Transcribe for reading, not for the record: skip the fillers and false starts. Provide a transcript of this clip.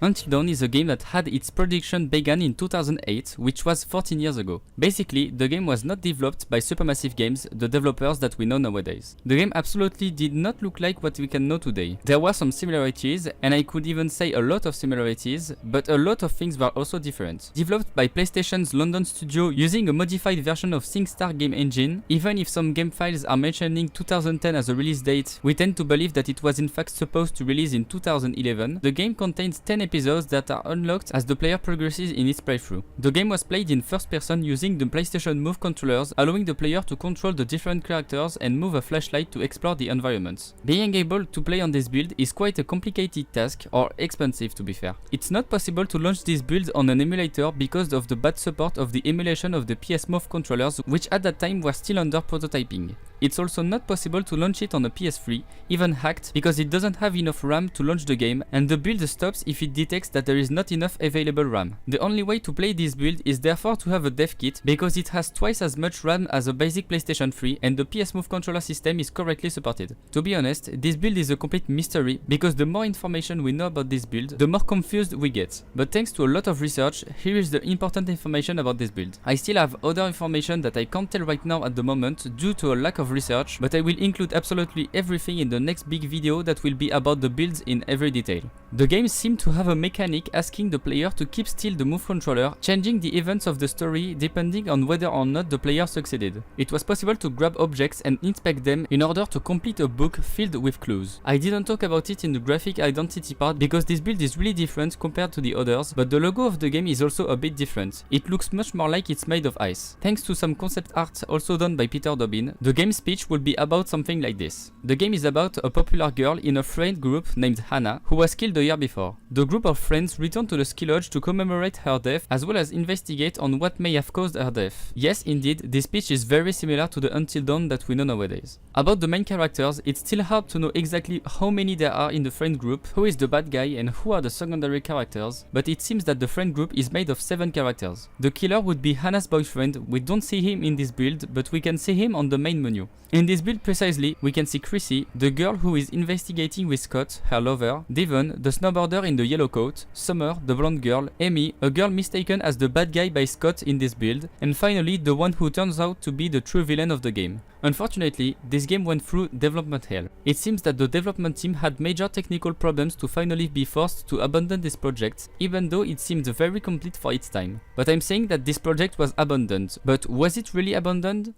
Until Dawn is a game that had its production began in 2008, which was 14 years ago. Basically, the game was not developed by Supermassive Games, the developers that we know nowadays. The game absolutely did not look like what we can know today. There were some similarities, and I could even say a lot of similarities, but a lot of things were also different. Developed by PlayStation's London studio using a modified version of SingStar game engine, even if some game files are mentioning 2010 as a release date, we tend to believe that it was in fact supposed to release in 2011. The game contains 10 episodes that are unlocked as the player progresses in its playthrough. The game was played in first person using the PlayStation Move controllers, allowing the player to control the different characters and move a flashlight to explore the environment. Being able to play on this build is quite a complicated task, or expensive to be fair. It's not possible to launch this build on an emulator because of the bad support of the emulation of the PS Move controllers, which at that time were still under prototyping. It's also not possible to launch it on a PS3, even hacked, because it doesn't have enough RAM to launch the game, and the build stops if it detects that there is not enough available RAM. The only way to play this build is therefore to have a dev kit, because it has twice as much RAM as a basic PlayStation 3, and the PS Move controller system is correctly supported. To be honest, this build is a complete mystery, because the more information we know about this build, the more confused we get. But thanks to a lot of research, here is the important information about this build. I still have other information that I can't tell right now at the moment due to a lack of research, but I will include absolutely everything in the next big video that will be about the builds in every detail. The game seemed to have a mechanic asking the player to keep still the move controller, changing the events of the story depending on whether or not the player succeeded. It was possible to grab objects and inspect them in order to complete a book filled with clues. I didn't talk about it in the graphic identity part because this build is really different compared to the others, but the logo of the game is also a bit different. It looks much more like it's made of ice. Thanks to some concept art also done by Peter Dobbin, the game's speech will be about something like this. The game is about a popular girl in a friend group named Hannah, who was killed the year before. The group of friends return to the ski lodge to commemorate her death as well as investigate on what may have caused her death. Yes, indeed, this speech is very similar to the Until Dawn that we know nowadays. About the main characters, it's still hard to know exactly how many there are in the friend group, who is the bad guy and who are the secondary characters, but it seems that the friend group is made of 7 characters. The killer would be Hannah's boyfriend. We don't see him in this build, but we can see him on the main menu. In this build precisely, we can see Chrissy, the girl who is investigating with Scott, her lover, Devon, the snowboarder in the yellow coat, Summer, the blonde girl, Amy, a girl mistaken as the bad guy by Scott in this build, and finally the one who turns out to be the true villain of the game. Unfortunately, this game went through development hell. It seems that the development team had major technical problems to finally be forced to abandon this project, even though it seemed very complete for its time. But I'm saying that this project was abandoned, but was it really abandoned?